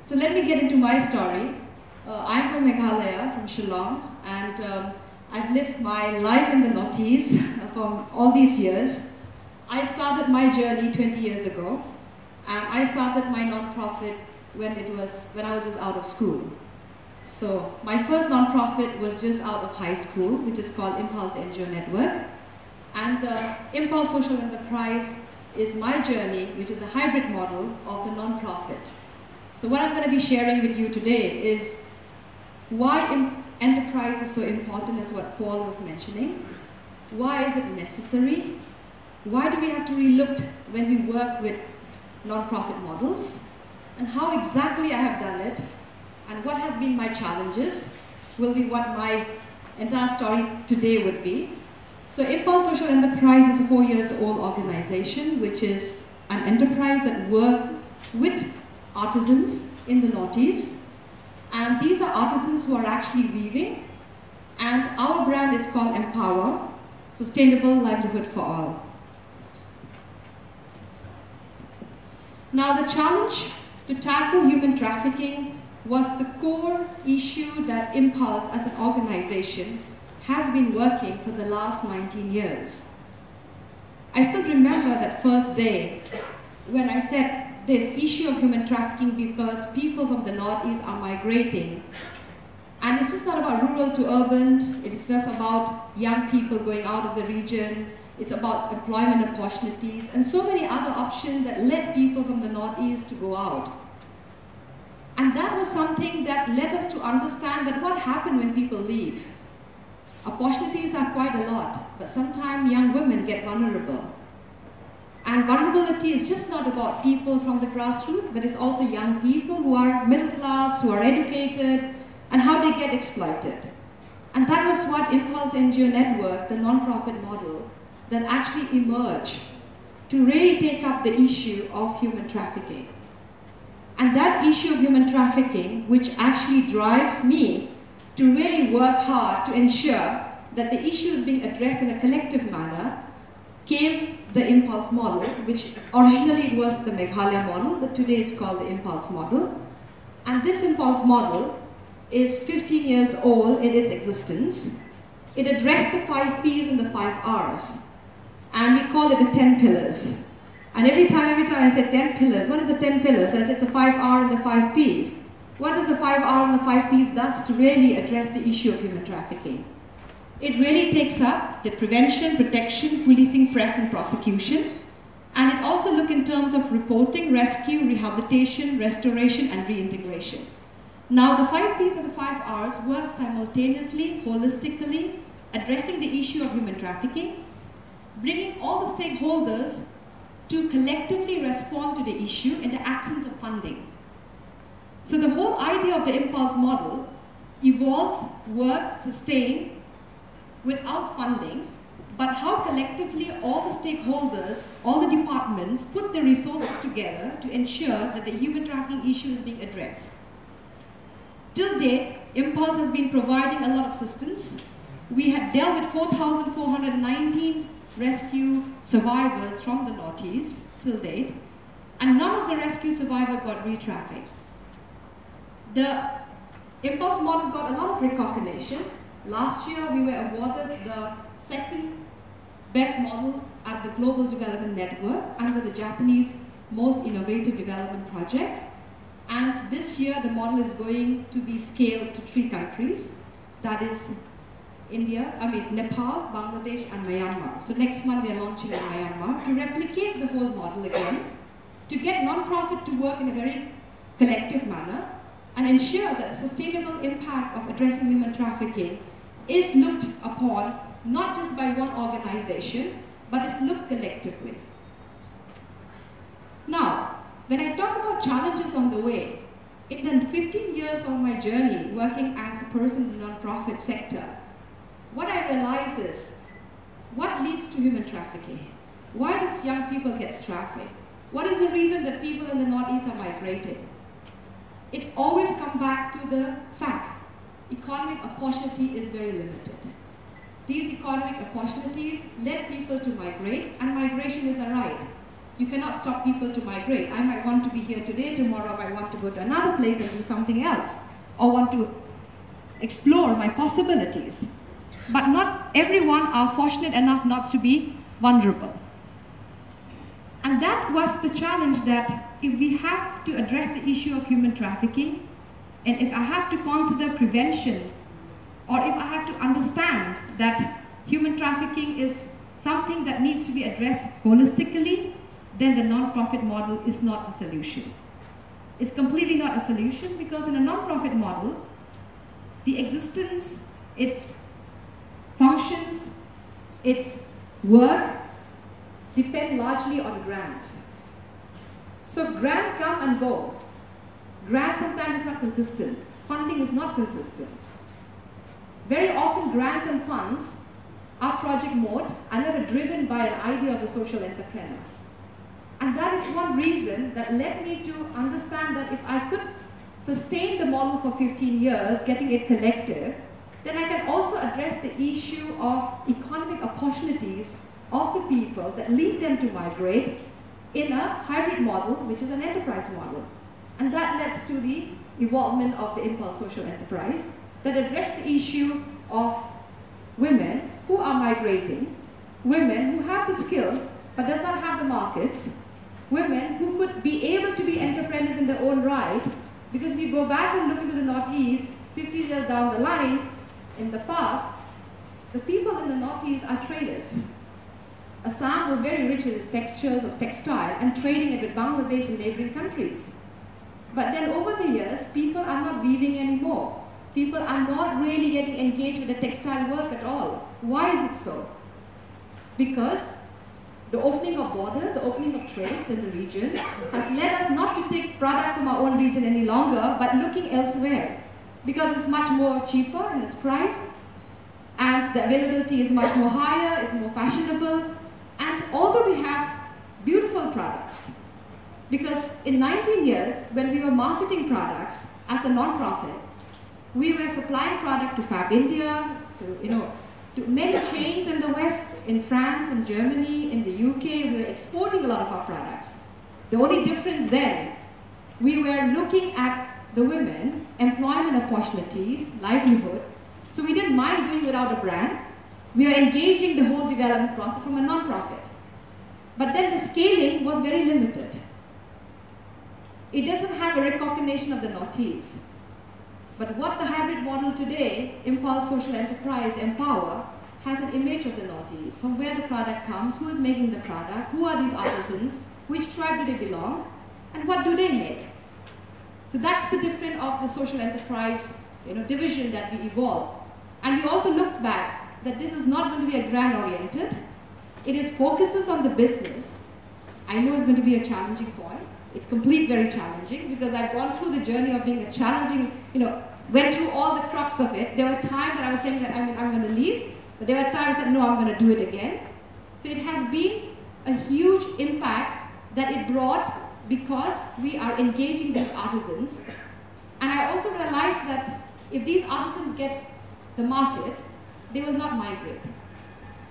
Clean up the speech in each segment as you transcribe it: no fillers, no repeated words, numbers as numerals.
So let me get into my story. I'm from Meghalaya, from Shillong, and I've lived my life in the noughties for all these years. I started my journey 20 years ago, and I started my non-profit when I was just out of school. So my first non-profit was just out of high school, which is called Impulse NGO Network. And Impulse Social Enterprise is my journey, which is a hybrid model of the non-profit. So what I'm going to be sharing with you today is why enterprise is so important, as what Paul was mentioning. Why is it necessary? Why do we have to relook when we work with non-profit models? And how exactly I have done it, and what has been my challenges, will be what my entire story today would be. So Impulse Social Enterprise is a 4-year-old organization, which is an enterprise that works with artisans in the noughties. And these are artisans who are actually weaving. And our brand is called Empower, Sustainable Livelihood for All. Now the challenge to tackle human trafficking was the core issue that Impulse as an organization has been working for the last 19 years. I still remember that first day when I said this issue of human trafficking because people from the Northeast are migrating. And it's just not about rural to urban, it's just about young people going out of the region, it's about employment opportunities, and so many other options that led people from the Northeast to go out. And that was something that led us to understand that what happened when people leave. Opportunities are quite a lot, but sometimes young women get vulnerable. And vulnerability is just not about people from the grassroots, but it's also young people who are middle class, who are educated, and how they get exploited. And that was what Impulse NGO Network, the non-profit model, that actually emerged to really take up the issue of human trafficking. And that issue of human trafficking, which actually drives me to really work hard to ensure that the issue is being addressed in a collective manner, came the Impulse model, which originally it was the Meghalaya model, but today it's called the Impulse model. And this Impulse model is 15 years old in its existence. It addressed the 5 P's and the 5 R's. And we call it the 10 pillars. And every time I say 10 pillars, what is the 10 pillars? I said it's the 5 R and the 5 P's. What does the 5 R and the 5 P's does to really address the issue of human trafficking? It really takes up the prevention, protection, policing, press, and prosecution. And it also looks in terms of reporting, rescue, rehabilitation, restoration, and reintegration. Now, the 5 P's and the 5 R's work simultaneously, holistically, addressing the issue of human trafficking, bringing all the stakeholders to collectively respond to the issue in the absence of funding. So the whole idea of the Impulse model evolves work, sustain, without funding, but how collectively all the stakeholders, all the departments put their resources together to ensure that the human trafficking issue is being addressed. Till date, Impulse has been providing a lot of assistance. We have dealt with 4,419 rescue survivors from the noughties till date, and none of the rescue survivors got re-trafficked. The Impulse model got a lot of recognition. Last year, we were awarded the 2nd best model at the Global Development Network under the Japanese Most Innovative Development Project. And this year, the model is going to be scaled to 3 countries. That is Nepal, Bangladesh, and Myanmar. So next month, we are launching in Myanmar to replicate the whole model again, to get non-profit to work in a very collective manner, and ensure that the sustainable impact of addressing human trafficking is looked upon not just by one organization, but is looked collectively. Now, when I talk about challenges on the way, in the 15 years of my journey working as a person in the non-profit sector, what I realize is, what leads to human trafficking? Why does young people get trafficked? What is the reason that people in the Northeast are migrating? It always comes back to the fact, economic opportunity is very limited. These economic opportunities led people to migrate, and migration is a right. You cannot stop people to migrate. I might want to be here today, tomorrow I might want to go to another place and do something else, or want to explore my possibilities. But not everyone are fortunate enough not to be vulnerable. And that was the challenge, that if we have to address the issue of human trafficking, and if I have to consider prevention, or if I have to understand that human trafficking is something that needs to be addressed holistically, then the non-profit model is not the solution. It's completely not a solution, because in a non-profit model, the existence, its functions, its work depend largely on grants. So grant come and go. Grant sometimes is not consistent. Funding is not consistent. Very often grants and funds are project mode, are never driven by an idea of a social entrepreneur. And that is one reason that led me to understand that if I could sustain the model for 15 years, getting it collective, then I can also address the issue of economic opportunities of the people that lead them to migrate in a hybrid model, which is an enterprise model. And that leads to the evolvement of the Impulse Social Enterprise that address the issue of women who are migrating, women who have the skill but does not have the markets, women who could be able to be entrepreneurs in their own right, because if you go back and look into the Northeast, 50 years down the line, in the past, the people in the Northeast are traders. Assam was very rich with its textures of textile and trading it with Bangladesh and neighboring countries. But then over the years, people are not weaving anymore. People are not really getting engaged with the textile work at all. Why is it so? Because the opening of borders, the opening of trades in the region has led us not to take product from our own region any longer, but looking elsewhere. Because it's much more cheaper in its price, and the availability is much more higher, it's more fashionable, and although we have beautiful products, because in 19 years, when we were marketing products as a non-profit, we were supplying product to Fab India, to many chains in the West, in France, in Germany, in the UK. We were exporting a lot of our products. The only difference then, we were looking at the women, employment opportunities, livelihood. So we didn't mind doing without a brand. We are engaging the whole development process from a non-profit. But then the scaling was very limited. It doesn't have a recognition of the Northeast. But what the hybrid model today, Impulse Social Enterprise, Empower, has an image of the Northeast, from where the product comes, who is making the product, who are these artisans, which tribe do they belong, and what do they make. So that's the difference of the social enterprise division that we evolved. And we also looked back that this is not going to be a grant-oriented. It focuses on the business. I know it's going to be a challenging point. It's very challenging, because I've gone through the journey of being a challenging, went through all the crux of it. There were times that I was saying that I'm going to leave, but there were times that no, I'm going to do it again. So it has been a huge impact that it brought, because we are engaging these artisans. And I also realized that if these artisans get the market, they will not migrate.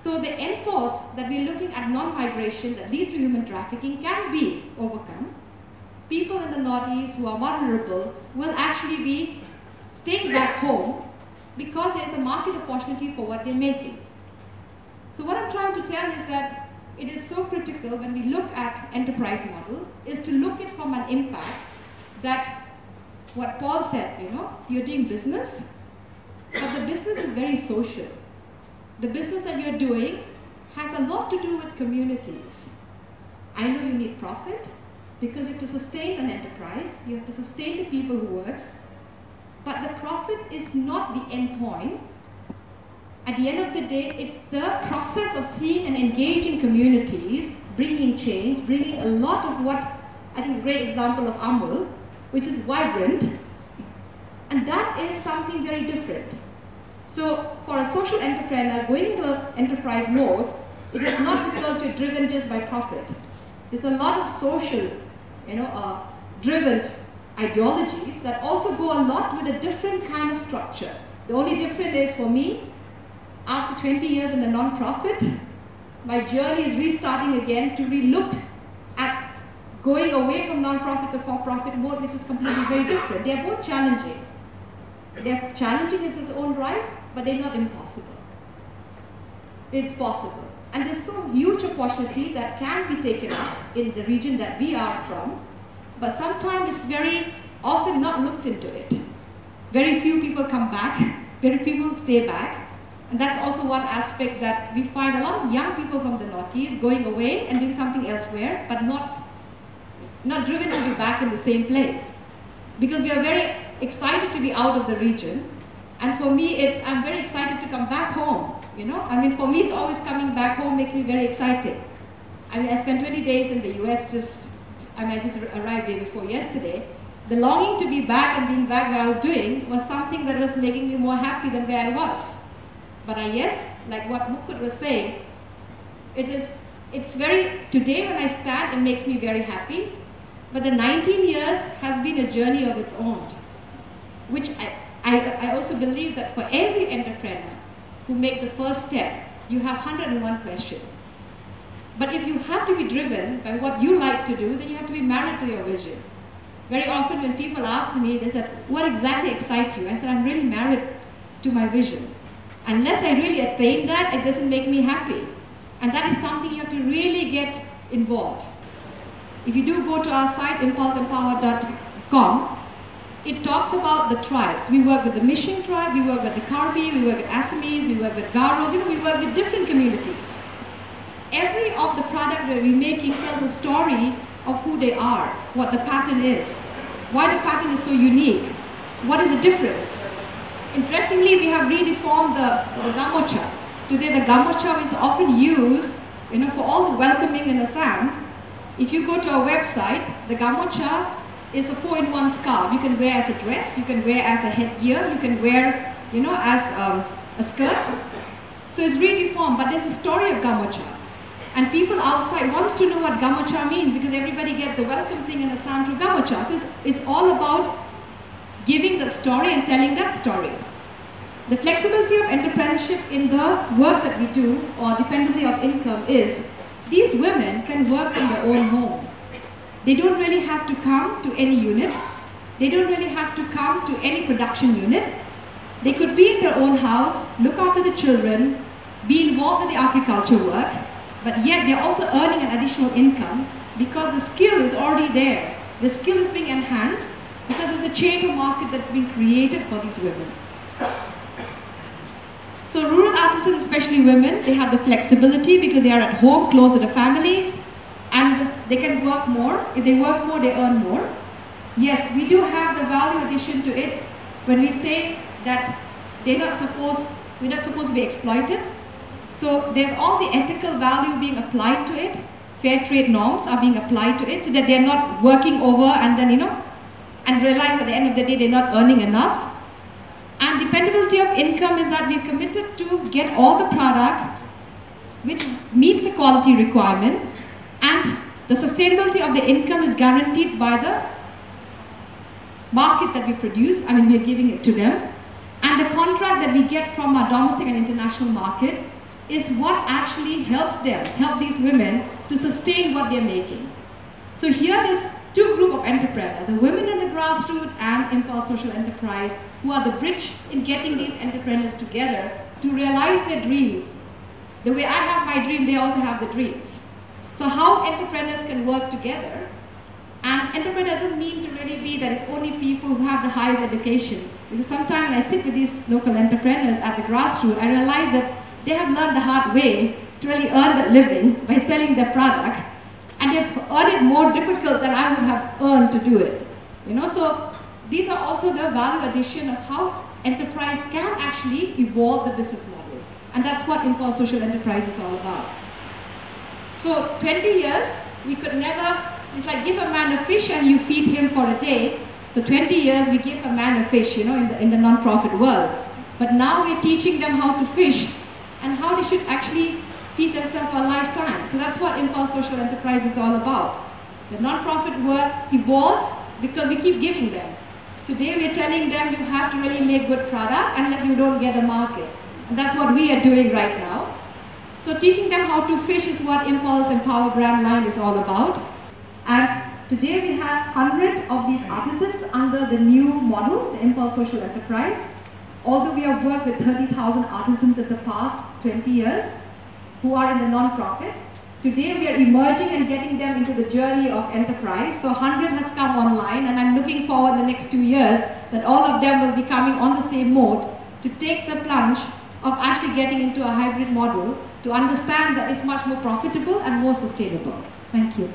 So the end force that we're looking at non-migration that leads to human trafficking can be overcome. People in the Northeast who are vulnerable will actually be staying back home because there's a market opportunity for what they're making. So what I'm trying to tell is that it is so critical when we look at enterprise model is to look at from an impact that what Paul said, you're doing business, but the business is very social. The business that you're doing has a lot to do with communities. I know you need profit because you have to sustain an enterprise, you have to sustain the people who works, but the profit is not the end point. At the end of the day, it's the process of seeing and engaging communities, bringing change, bringing a lot of what, I think a great example of Amul, which is vibrant, and that is something very different. So for a social entrepreneur going into an enterprise mode, it is not because you're driven just by profit. There's a lot of social, driven ideologies that also go a lot with a different kind of structure. The only difference is for me, after 20 years in a non-profit, my journey is restarting again to re-look going away from non-profit to for-profit mode, which is completely very different. They are both challenging. They are challenging in its own right, but they're not impossible. It's possible. And there's so huge opportunity that can be taken up in the region that we are from, but sometimes it's very often not looked into it. Very few people come back, very few people stay back, and that's also one aspect that we find a lot of young people from the Northeast going away and doing something elsewhere, but not driven to be back in the same place. Because we are very excited to be out of the region, and for me, I'm very excited to come back home. You know, I mean, for me, it's always coming back home makes me very excited. I mean, I spent 20 days in the US I just arrived day before yesterday. The longing to be back and being back where I was doing was something that was making me more happy than where I was. But yes, like what Mukut was saying, today when I stand, it makes me very happy. But the 19 years has been a journey of its own, which I also believe that for every entrepreneur who make the first step, you have 101 questions. But if you have to be driven by what you like to do, then you have to be married to your vision. Very often when people ask me, they said, what exactly excites you? I said, I'm really married to my vision. Unless I really attain that, it doesn't make me happy. And that is something you have to really get involved. If you do go to our site, impulseempower.com, it talks about the tribes. We work with the Mission tribe, we work with the Kharbhih, we work with Assamese, we work with Garos, we work with different communities. Every of the product that we're making tells a story of who they are, what the pattern is, why the pattern is so unique, what is the difference. Interestingly, we have redeformed the gamocha. Today the gamocha is often used for all the welcoming in Assam. If you go to our website, the gamocha is a 4-in-1 scarf. You can wear as a dress, you can wear as a headgear, you can wear, as a skirt. So it's redeformed, but there's a story of gamocha. And people outside wants to know what gamocha means because everybody gets the welcome thing in Assam through gamocha. So it's all about giving the story and telling that story. The flexibility of entrepreneurship in the work that we do, or dependability of income, is these women can work from their own home. They don't really have to come to any unit. They don't really have to come to any production unit. They could be in their own house, look after the children, be involved in the agriculture work, but yet they're also earning an additional income because the skill is already there. The skill is being enhanced because there's a chamber market that's been created for these women. So rural artisans, especially women, they have the flexibility because they are at home, close to the families, and they can work more. If they work more, they earn more. Yes, we do have the value addition to it when we say that we're not supposed to be exploited. So there's all the ethical value being applied to it. Fair trade norms are being applied to it so that they're not working over and then, and realize at the end of the day they're not earning enough. And dependability of income is that we're committed to get all the product which meets the quality requirement, and the sustainability of the income is guaranteed by the market that we produce. I mean, we're giving it to them. And the contract that we get from our domestic and international market is what actually help these women to sustain what they're making. So here is two groups of entrepreneurs, the women in the grassroots and Impulse Social Enterprise, who are the bridge in getting these entrepreneurs together to realize their dreams. The way I have my dream, they also have the dreams. So how entrepreneurs can work together, and entrepreneur doesn't mean to really be that it's only people who have the highest education. Because sometimes when I sit with these local entrepreneurs at the grassroots, I realize that they have learned the hard way to really earn that living by selling their product, and they've earned it more difficult than I would have earned to do it. So these are also the value addition of how enterprise can actually evolve the business model. And that's what Impulse Social Enterprise is all about. So 20 years, we could never, it's like give a man a fish and you feed him for a day. So 20 years, we give a man a fish, in the non-profit world. But now we're teaching them how to fish and how they should actually feed themselves for a lifetime. So that's what Impulse Social Enterprise is all about. The non-profit work evolved because we keep giving them. Today we're telling them you have to really make good product unless you don't get a market. And that's what we are doing right now. So teaching them how to fish is what Impulse Empower brand line is all about. And Today we have 100 of these artisans under the new model, the Impulse Social Enterprise. Although we have worked with 30,000 artisans in the past 20 years who are in the non-profit, today we are emerging and getting them into the journey of enterprise. So 100 has come online, and I'm looking forward the next 2 years that all of them will be coming on the same mode to take the plunge of actually getting into a hybrid model to understand that it's much more profitable and more sustainable. Thank you.